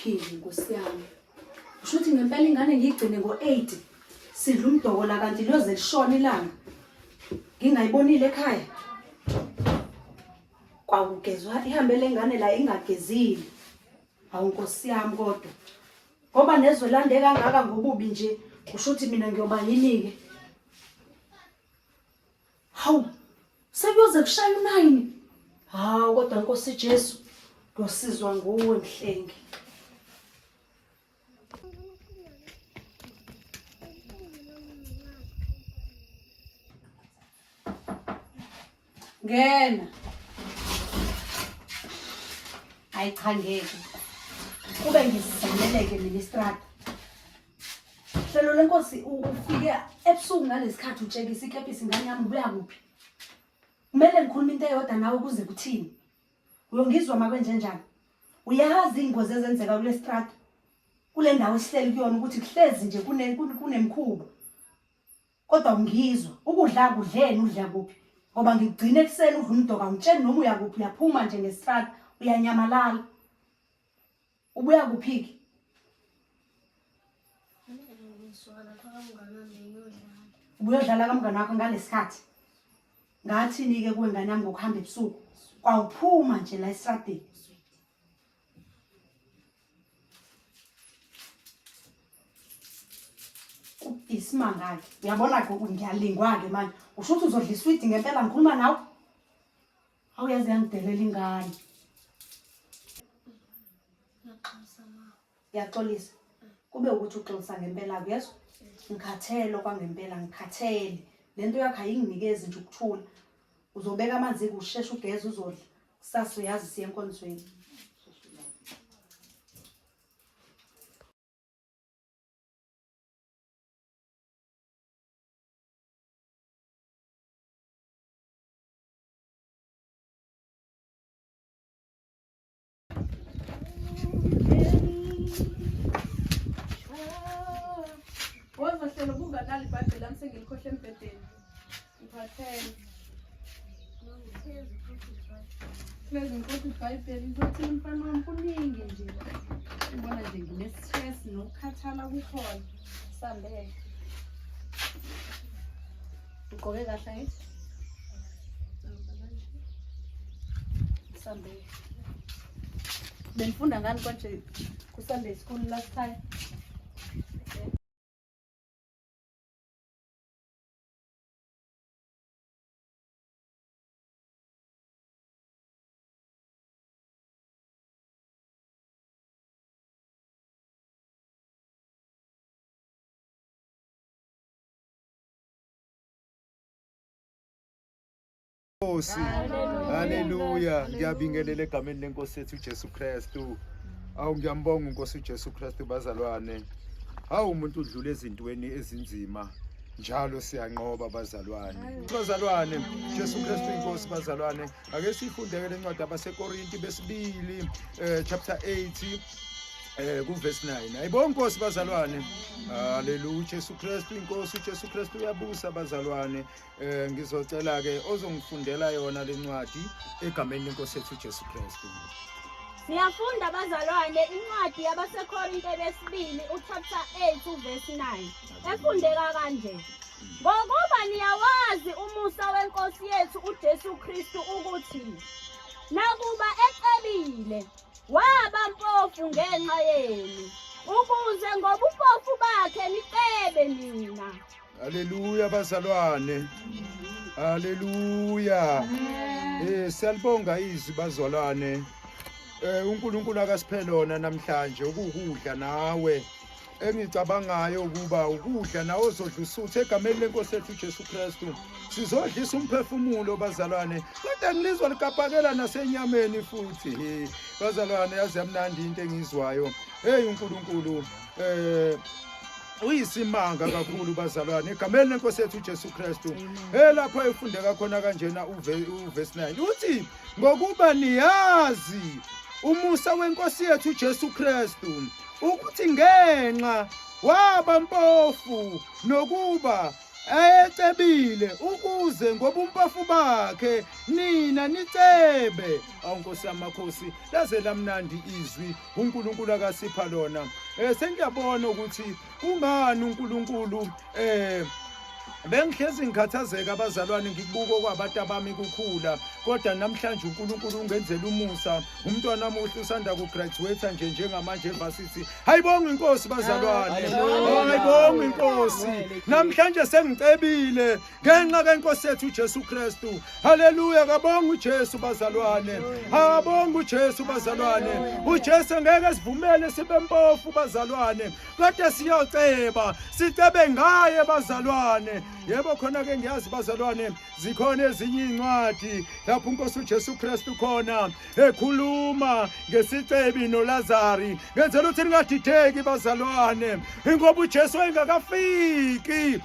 Phili Nkosi yami. Kusho ukuthi ngempela ingane ngiyigcine ngo8 sidla umdoko la kanti loze lishona ilanga. Ngingayibonile ekhaya. Kwakugezwa ihambele ingane la ingagezile. Hawu Nkosi yami kodwa. Ngoba nezwe lande kangaka ngobubi nje kusho ukuthi mina ngiyoba yini-ke. Hawu sekuyoze kushaya u9. Hawu kodwa Nkosi Jesu ngosizwa nguwe Mhlengi. Ngena. Ayichangeke. Kube ngizizaneleke ministrata. Hlelo lenkosi ufike ebusuku ngalesikhathi utshekisa ikepisi ingane yami ubuya kuphi? Kumele ngikhuluma into eyodwa nawe kuze kuthini? Uyongizwa makwenje njani? Uyazi ingozi ezenzeka kule strata? Kule ndawo esihleli kuyona ukuthi kuhlezi nje kunemkhubo. Kodwa ungizwa, ukudla kudleni udla kuphi? Ngoba ngigcine ekseni udla umdoka ngitshela noma uya kuphi uyaphuma nje ngestrata uyanyamalala. Ubuya kuphi? Ubuyodlala kamngane wakho ngalesikhathi. Ngathini-ke kuwe ngane yami ngokuhamba ebusuku? Kwawuphuma nje la estradeni. Isimanga-ke uyabona-ke ngiyalingwa-ke manje. Usho ukuthi uzodla iswidi ngempela ngikhuluma nawe? Awuyazi yangidelela ingane. Ngiyaxolisa. Kube ukuthi uxolisa ngempela uyezwa? Ngikhathele kwangempela ngikhathele. Lento yakho ayinginikezi nje ukuthula. Uzobeka amanzi kusheshe ugeze uzodla. Kusasa uyazi siye enkonzweni. Wozahlelo kunganali iBhayibheli lami sengilikhohle embedeni. Ngiphathele. Hlezi ngikhohle iBhayibheli ngizothini mfana wami kuningi nje. Ngibona nje ngine-stress nokukhathala kukhona. Sambele. Ugqoke kahle ngithi? Sambele. Benifunda ngani konje ku-Sunday school last time? Nkosi, haleluya, ngiyabingelela egameni lenkosi yethu uJesu Kristu. Awu ngiyambonga uNkosi uJesu Kristu bazalwane. Hawu umuntu udlula ezintweni ezinzima. Njalo siyanqoba bazalwane. Bazalwane, Jesu Kristu inkosi bazalwane. Ake sifundeke lencwadi yabaseKorinti besibili chapter 8 kuverse 9. Ayibonke inkosi bazalwane. Haleluya, Jesu Kristu inkosi, uJesu Kristu uyabusa bazalwane. Ngizocela ke ozongifundela yona lencwadi egameni lenkosi yethu uJesu Kristu. Siyafunda bazalwane incwadi yabaseKorinti besibili uchapter 8 uverse 9. Efundeka kanje. Ngokuba niyawazi umusa wenkosi yethu uJesu Kristu ukuthi nakuba ecebile waba mpofu ngenxa yenu ukuze ngobumpofu bakhe nicebe nina. Haleluya bazalwane. Haleluya. Siyalibonga izwi bazalwane. uNkulunkulu akasiphe lona namhlanje ukudla nawe engicabangayo ukuba ukudla nawe uzodla usuthe egameni lenkosi yethu uJesu Kristu sizodlisa umphefumulo bazalwane kodwa ngilizwa likapakela nasenyameni futhi bazalwane yazi yamnandi into engizwayo uNkulunkulu uyisimanga kakhulu bazalwane egameni lenkosi yethu uJesu Kristu lapho efundeka khona kanjena uverse 9 uthi ngokuba niyazi umusa wenkosi yethu uJesu Kristu ukuthi ngenxa waba mpofu nokuba ecebile ukuze ngoba umpafu bakhe nina nicebe. Awunkosi yamakhosi laze lamnandi izwi uNkulunkulu akasipha lona. Sengiyabona ukuthi ungani uNkulunkulu bengihlezi ngikhathazeka abazalwane ngikubuka kwabantu abami kukhula kodwa namhlanje uNkulunkulu ungenzela umusa umntwana omuhle usanda kugraduate nje njengamanje evarsity. Hayibonga inkosi bazalwane, hayibonga inkosi. Namhlanje sengicebile ngenxa kaNkosi yethu uJesu Kristu. Haleluya, kabonga uJesu bazalwane, kabonga uJesu bazalwane. uJesu ngeke sivumele sibe mpofu bazalwane kodwa siyoceba, sicebe ngaye bazalwane. Yebo khona ke ngiyazi bazalwane zikhona ezinye incwadi lapho uNkosi uJesu Kristu khona ekhuluma ngesicebi noLazari. Ngenzela ukuthi ningadideki bazalwane ngoba uJesu engakafiki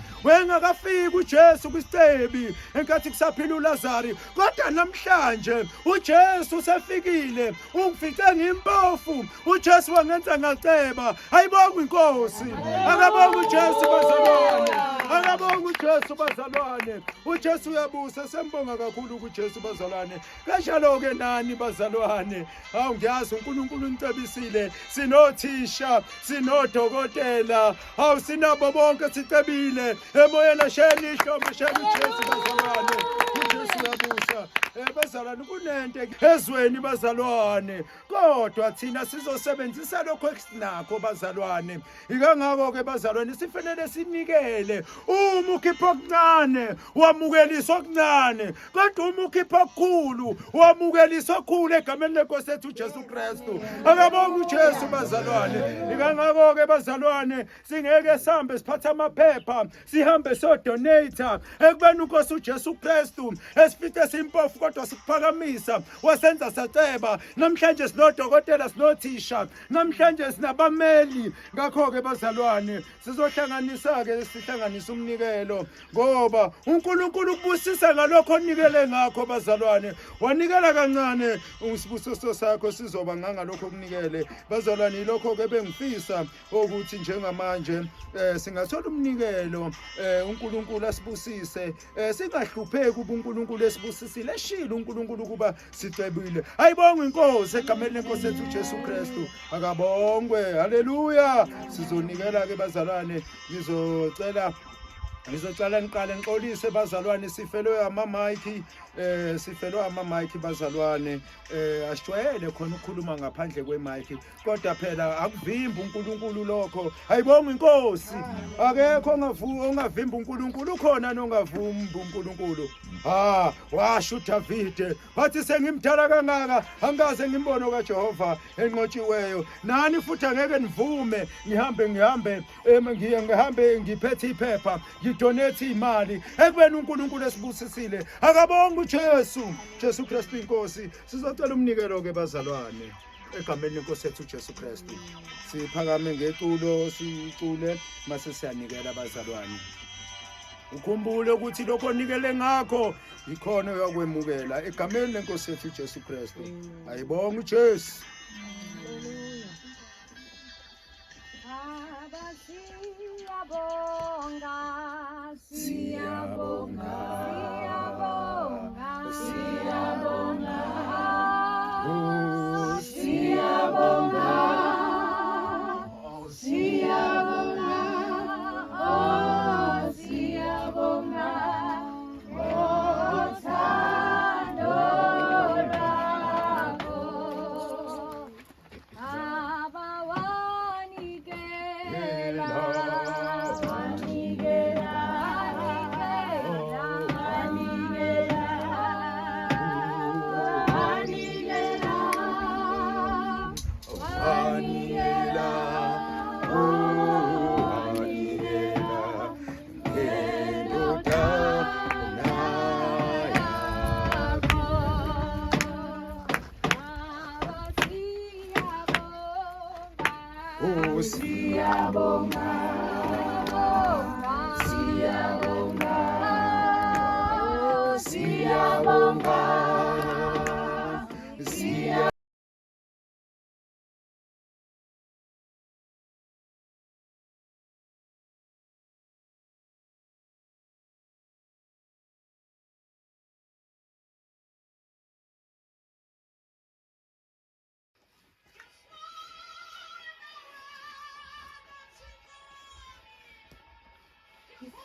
uJesu kwisicebi enkathi kusaphila uLazari kodwa namhlanje uJesu usefikile ungifice ngimpofu. uJesu wangenza ngaceba. Hayibonga inkosi, akabonga uJesu bazalwane, akabonga uJesu bazalwane. uJesu uyabusa, sembonga kakhulu kuJesu bazalwane. Kanjalo ke nani bazalwane, hawu ngiyazi uNkulunkulu unicebisile, sinothisha, sinodokotela, hawu sinabo bonke sicebile emoyeni asheni ihlombe sheni uJesu bazalwane. uJesu uyabusa bazalwane, kunento ezweni bazalwane kodwa thina sizosebenzisa lokho esinakho bazalwane. Ingakho ke bazalwane sifanele sinikele. Uma ukhipha okuncane wamukelisa okuncane kodwa uma ukhipha okukhulu wamukelisa okukhulu egameni leNkosi yethu uJesu Kristu. Akabonga uJesu bazalwane. Ingakho ke bazalwane singeke sihambe siphatha amaphepha sihambe sodonate ekubeni uNkosi uJesu Kristu esifice simpofu kodwa sikuphakamisa wasenza saceba. Namhlanje sinodokotela, sinothisha, namhlanje sinabameli. Ngakho ke bazalwane sizohlanganisa ke sihlanganisa umnikelo ngoba uNkulunkulu ubusisa ngalokho onikele ngakho bazalwane. Wanikela kancane usibusiso sakho sizoba ngalokho okunikele bazalwane. Yilokho ke bengifisa ukuthi njengamanje singathola umnikelo uNkulunkulu asibusise, singahlupheki kuba uNkulunkulu esibusisile eshilo uNkulunkulu kuba sicebile. Hayibonga inkosi egameni leNkosi yethu uJesu Kristu. Akabongwe, haleluya. Sizonikela ke bazalwane, ngizocela niqale nixolise bazalwane, sifelwe ama-mic bazalwane. Asijwayele khona ukukhuluma ngaphandle kwe-mic kodwa phela akuvimbi uNkulunkulu lokho. Hayibonga inkosi, akekho ongavimba uNkulunkulu, khona nongavumbi uNkulunkulu. Washo uDavide wathi sengimdala kangaka angaze ngimbone kaJehova enqotshiweyo. Nani futhi angeke nivume ngihambe ngiphethe iphepha ngidonate imali ekubeni uNkulunkulu esibusisile. Akabonga uJesu Kristu inkosi. Sizocela umnikelo ke bazalwane egameni leNkosi yethu uJesu Kristu. Siphakame ngeculo sicule mase siyanikela bazalwane. Ukhumbule ukuthi lokho onikele ngakho ikhona uyakwemukela egameni leNkosi yethu uJesu Kristu. Ayibonga uJesu.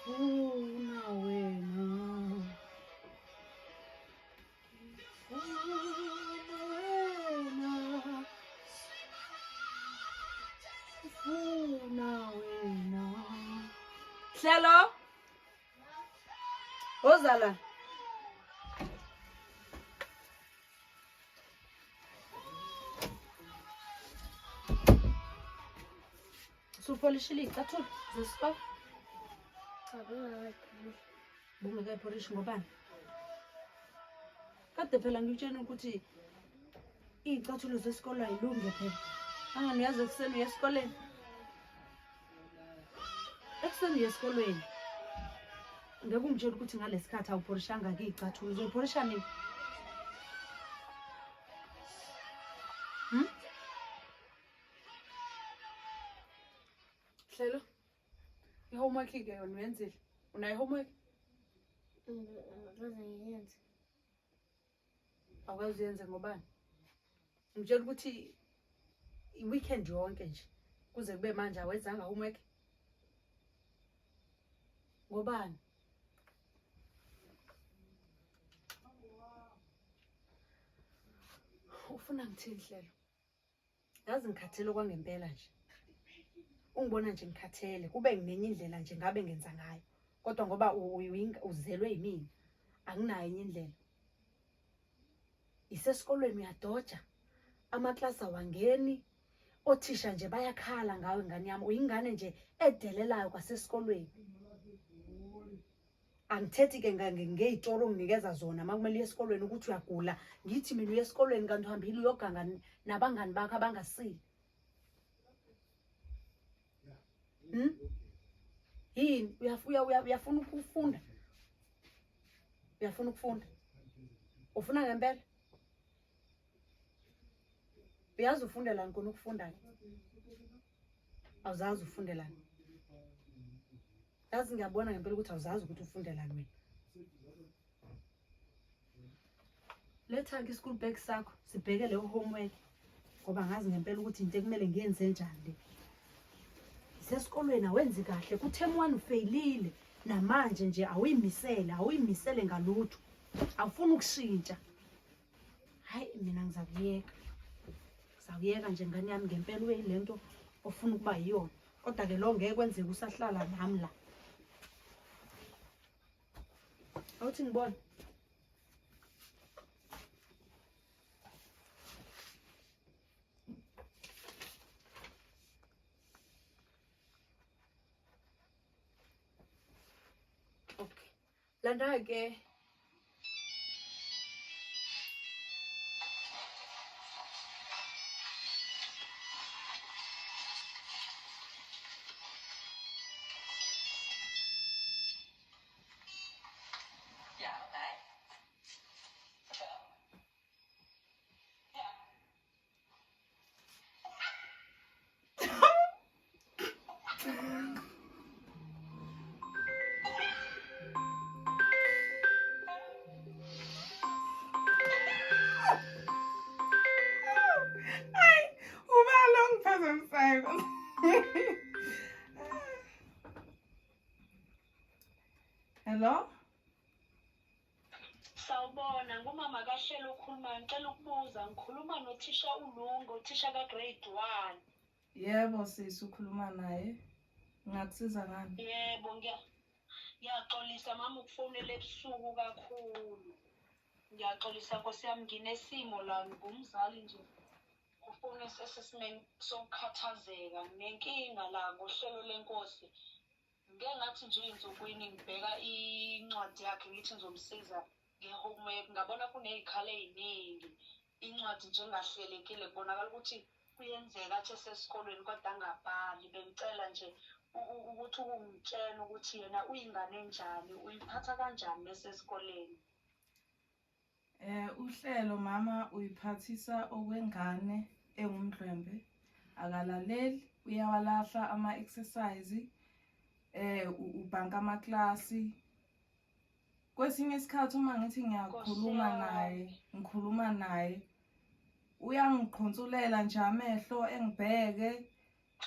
Funa wena. Funa wena. Hlelo. Ozala. Supolishile icathulo zesikole. Cha Bungekayiporishi ngobani? Kade phela ngitshela ukuthi iy'cathulo zesikole ayilunge phela. Angani uyazi ekuseni uya esikoleni. Ekuseni uya esikolweni. Ngeke ungitshela ukuthi ngalesikhathi awuporishanga iy'cathulo. Uzoyiporisha nini? Hlelo. I-homework ke yona uyenzile? Unayo i-homework? Awukwazi uyenze ngobani? Ngitshela ukuthi i-weekend yonke nje kuze kube manje awenzanga homework. Ngobani? Ufuna ngithini Hlelo? Yazi ngikhathele kwangempela nje. Ungibona nje ngikhathele kube ngenye indlela nje ngabe ngenza ngayo. Kodwa ngoba uzelwe yimini anginayo enye indlela. Isesikolweni uyadoja. Amaklasi awangeni. Othisha nje bayakhala ngawe ngani yami. Uyingane nje edelelayo kwasesikolweni. Angithethi ke ngey'toro nginikeza zona makumele esikolweni ukuthi uyagula. Ngithi mina uye esikolweni kanti uhambile uyoganga nabangani bakho abangasili. Yini uyafuna ukufunda? Uyafuna ukufunda? Ufuna ngempela? Uyazi ufundelani khona ukufunda? Awuzazi ufundelani? Yazi ngiyabona ngempela ukuthi awuzazi ukuthi ufundelani wena. Letha ke school bag sakho sibheke le homework ngoba ngazi ngempela ukuthi into ekumele ngiyenze njani le. Sesikolweni awenzi kahle ku term 1 ufailile namanje nje awuyimisele ngalutho. Awufuna ukushintsha. Hayi mina ngizakuyeka. Ngizakuyeka nje ngani yami ngempela uyilento ofuna ukuba yiyona. Kodwa ke lo ngeke kwenzeke usahlala nami la. Awuthi ngibona. Okay. Landa ke Hello? Sawubona, ngumama kaHlelo ukhuluma, ngicela ukubuza, ngikhuluma nothisha uLungu, uthisha ka-grade 1. Yebo sisi ukhuluma naye. Ngakusiza ngani? Yebo, ngiyaxolisa mama ukufonela ebusuku kakhulu. Ngiyaxolisa Nkosi yami, nginesimo la ngumzali nje. Kufuna sesimeni sokukhathazeka, nginenkinga la ngohlelo lenkosi. Ngeke ngathi nje insukwini ngibheka incwadi yakhe ngithi ngizomsiza ngehomework ngabona kuney'khala ey'ningi. Incwadi nje engahlelekile kubonakala ukuthi kuyenzeka athi esesikolweni kodwa angabhali. Bengicela nje ukuthi ungitshene ukuthi yena uyingane enjani, uyiphatha kanjani besesikoleni. Uhlelo mama uyiphathisa okwengane engumdlwembe. Akalaleli, uyawalahla ama-exercise. Ubhanka amaklasi. Kwesinye isikhathi uma ngithi ngikhuluma naye uyangiqhonsulela nje amehlo engibheke.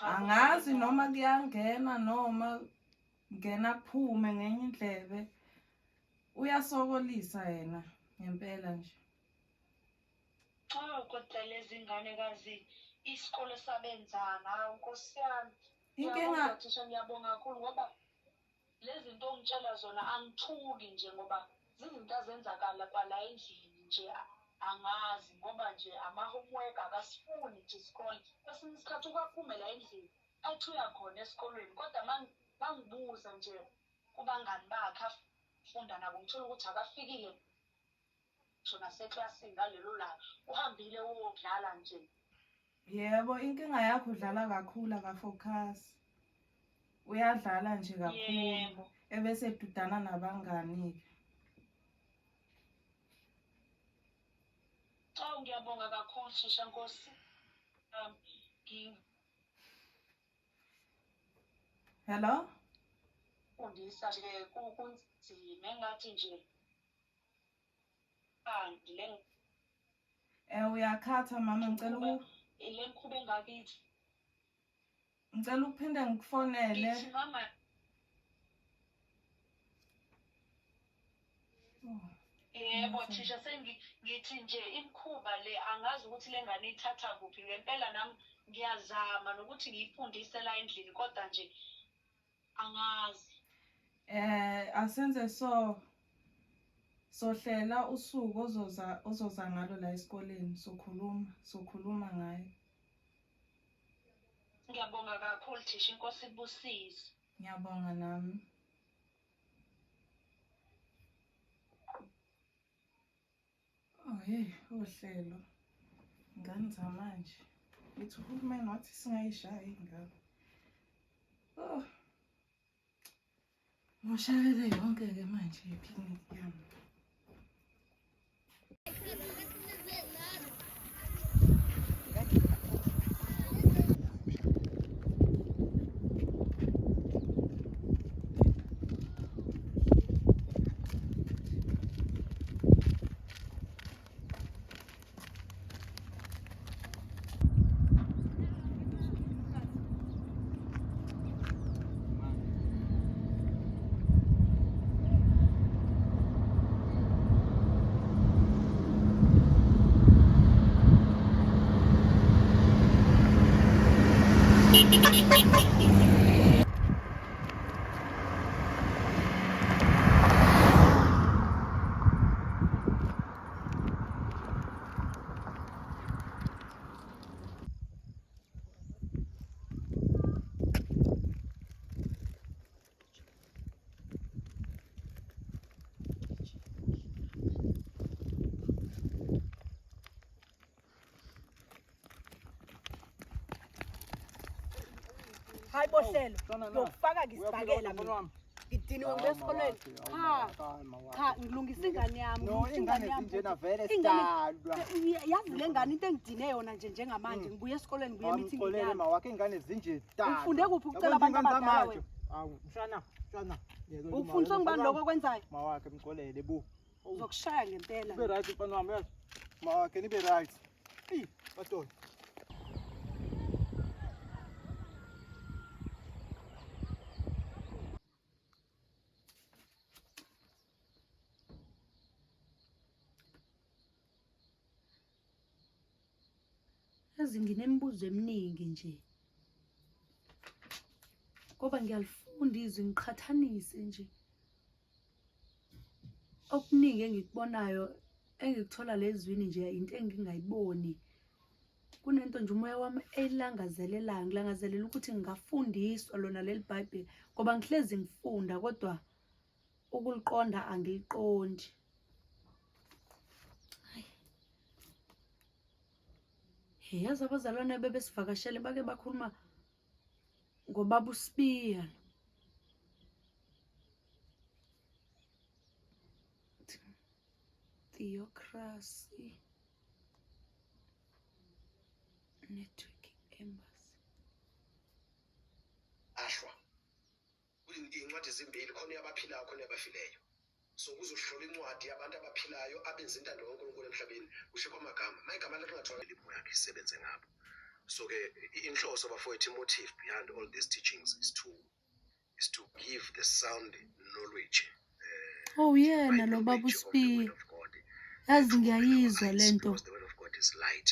Angazi noma kuyangena noma ngena kuphume ngenye indlebe. Uyasokolisa yena ngempela nje. Kodwa lezi nganekazi isikole sabenzana Nkosi yami. Inkinga Thisha ngiyabonga kakhulu ngoba lezi zinto ongitshela zona angithuki nje ngoba zizinto azenzakala kwala endlini nje angazi ngoba nje ama-homework akasifuni nje isikole. Kwesinye isikhathi ukwaphume la endlini athi uyakhona esikolweni kodwa mangibuza nje kubangani bakhe afunda nabo ngithola ukuthi akafikile shona seklasini ngalelo langa uhambile uyodlala nje. yebo, inkinga yakho udlala kakhulu akafocus. Uyadlala nje kakhulu ebese edudana nabangani-ke. Ngiyabonga kakhulu Shisha Nkosi. Hello? Ngifundisa nje kunzima engathi nje Uyakhatha mama, ngicela ile nkhubo engakithi. Ngicela ukuphinde ngikufonele. Ngithi mama yebo Thisha sengithi nje imkhuba le angazi ukuthi le ngane ithatha kuphi ngempela nami ngiyazama nokuthi ngiyifundise la endlini kodwa nje angazi. Asenze sohlela usuku ozoza ngalo la esikoleni sokhuluma ngayo. Ngiyabonga kakhulu Thisha, Inkosi ibusise. Ngiyabonga nami. Uhlelo ngani zamanje lithi uhulumeni wathi singayishayi ingane. Ngoshalele yonke-ke manje ipicnic yami. Hayi bohlelo ngiyokufaka ngisibhakela mina ngidiniwe ngesikoleni cha ngilungisa ingane yami ingane ezinjena vele sidalwa yazi le ngane into engidine yona nje njengamanje ngibuye esikoleni ngibuye meeting yami mawakhe ingane ezinje dadwa ufunde kuphi ukucela abantu abadala wena awu mshana ufundisa ngibani lokho kwenzayo mawakhe emxolele bu uzokushaya ngempela ube right mfana wami yazi mawakhe nibe right badoda nginemibuzo eminingi nje ngoba ngiyalifunda izwi ngiqhathanise nje okuningi engikubonayo engikuthola lezwini nje into engingayiboni kunento nje umoya wami elangazelelayo ngilangazelela ukuthi ngingafundiswa lona leli Bible ngoba ngihlezi ngifunda kodwa ukuliqonda angiliqondi. Yazi abazalwane bebesivakashele bake bakhuluma ngobaba uSibiya Theocracy Networking Embassy. Ashwa incwadi ezimbili khona yabaphilayo khona yabafileyo so kuzohlola incwadi yabantu abaphilayo abenza intando kaNkulunkulu emhlabeni kusho kwamagama mayigama lingathola ilipho yakhe isebenze ngabo so ke inhloso bafowethu motive behind all these teachings is to is to give the sound knowledge. Oh yena by lo baba knowledge of the word uSpi. of God, Yazi to open our ngiyayizwa eyes, lento. because the word of God is light.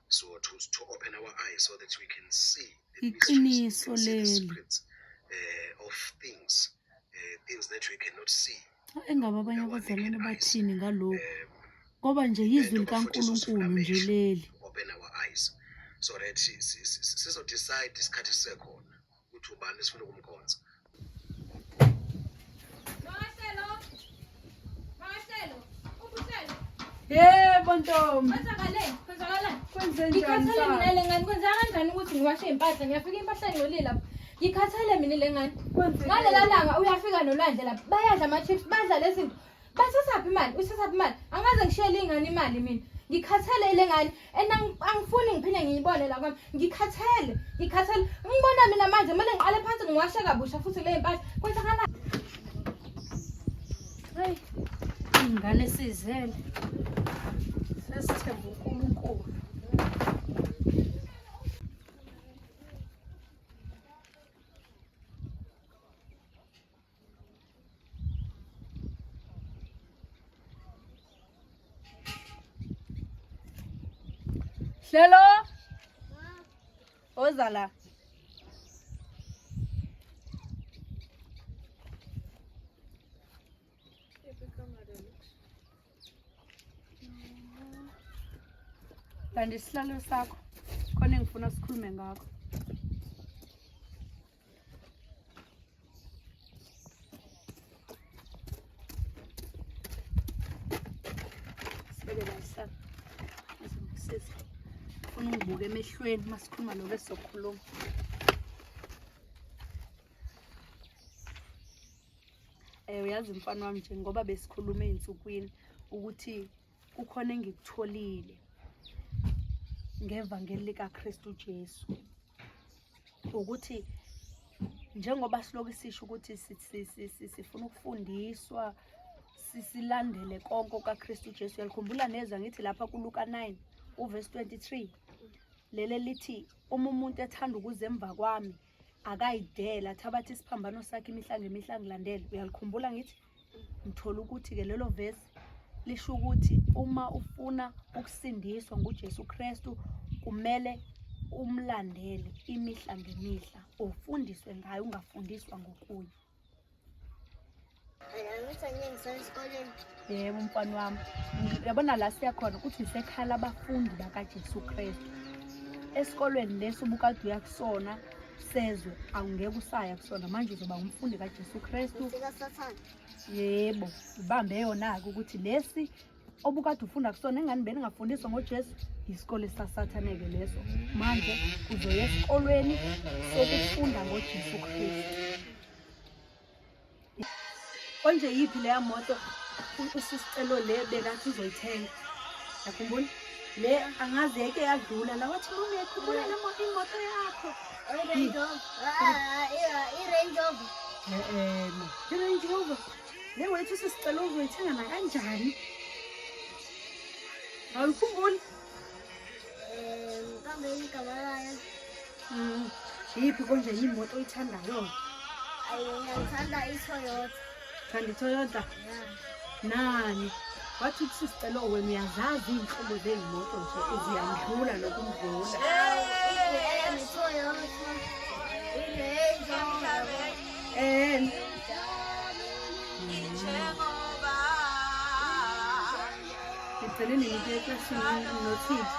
So to open our eyes so that we can see the mysteries, Iqiniso we can see the leli. secrets of things, things that we cannot see Engabe with abanye our abazalwane naked eyes. bathini ngalokho? Um, Ngoba nje yizwi and futhi likaNkulunkulu nje sivula leli. open our eyes so that sizo decide isikhathi sekhona ukuthi ubani esifuna ukumkhonza. Yebo ntombi. Kwenze Kwenze ngikhathele njani mina sa? le ngane kwenza kanjani ukuthi ngiwashe impahla ngiyafika impahla engcolile lapha ngikhathele mina le ngane Kwenze ngalela langa uyafika nolwandle lapha bayadla ama-chips badla lezi zinto basesaphi imali usesaphi imali angaze ngishiyele ingane imali mina ngikhathele le ngane and angifuni ngiphinde ngiyibone la kwami ngikhathele ngibona mina manje kumele ngiqale phansi ngiwashe kabusha futhi le mpahla kwenzakalani. Hayi. Ingane sizele. Sesithemba uNkulunkulu. Hlelo. Oza la. Landa isihlalo sakho. Khona engifuna sikhulume ngakho. Sibeke la isihlalo. Ngizongisiza. Ufuna ungibuke emehlweni masikhuluma lokho esizokhuluma. Uyazi mfana wami nje ngoba besikhuluma einsukwini ukuthi kukhona engikutholile ngevangeli likaKristu Jesu ukuthi njengoba siloku sisho ukuthi sifuna ukufundiswa silandele konke kaKristu Jesu yalikhumbula neza ngithi lapha kuLuka 9 uverse 23 lele lithi uma umuntu ethanda ukuze emva kwami akayidela athabathe isiphambano sakhe imihla ngemihla ngilandele uyalikhumbula ngithi ngithola ukuthi ke lelo verse lisho ukuthi uma ufuna ukusindiswa nguJesu Kristu kumele umlandele imihla ngemihla ufundiswe ngayo ungafundiswa ngokunye. Yebo mfana wami uyabona la siyakhona ukuthi isekhaya labafundi bakaJesu Kristu esikolweni leso ubukade uyakusona sezwe awungeke usaya kusona manje uzoba umfundi kaJesu Kristu. Yebo ibambe yona ke ukuthi lesi obukade ufunda kusona engani beningafundiswa ngoJesu isikole sasathaneke leso manje uzoya esikolweni sokufunda ngoJesu Kristu. Konje yipi leya moto usisicelo le bekathi uzoyithenga yakhumbula le angazeke yadlula la wathi ungekhumbula le imoto yakho I-Range Rover. no i-Range Rover le wethu usisicelo uzoyithenga na kanjani awukhumbuli Mkambe igama layo yipi konje yimoto oyithandayo ngiyayithanda iToyota. thanda iToyota nani wathi usisicelo wena uyazazi iy'nhlobo zey'moto nje eziyandlula nokumdlula ngigcineni ngike eklasini nothile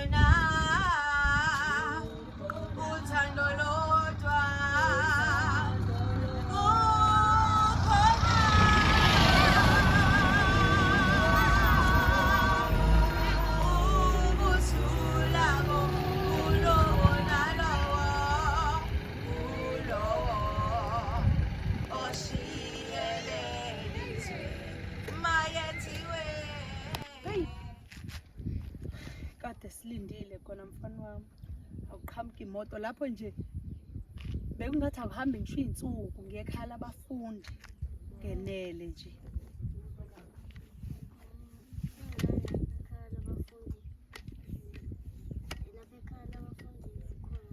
kukhona uthando lodwa kade silindile khona mfana wami awuqhamuka imoto lapho nje bekungathi akuhambe ngisho iy'nsuku ngiyekhala abafundi ngenele nje.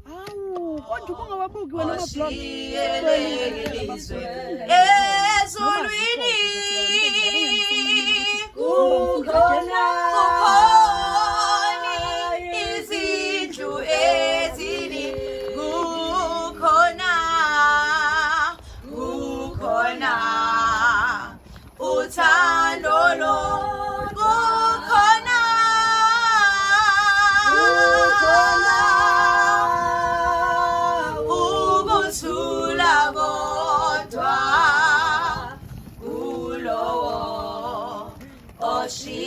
Hawu kodwa kungawabuki wena ezulwini kukhona izindlu ezini kukhona uthando kukhona ukuthula kodwa kulowo oshi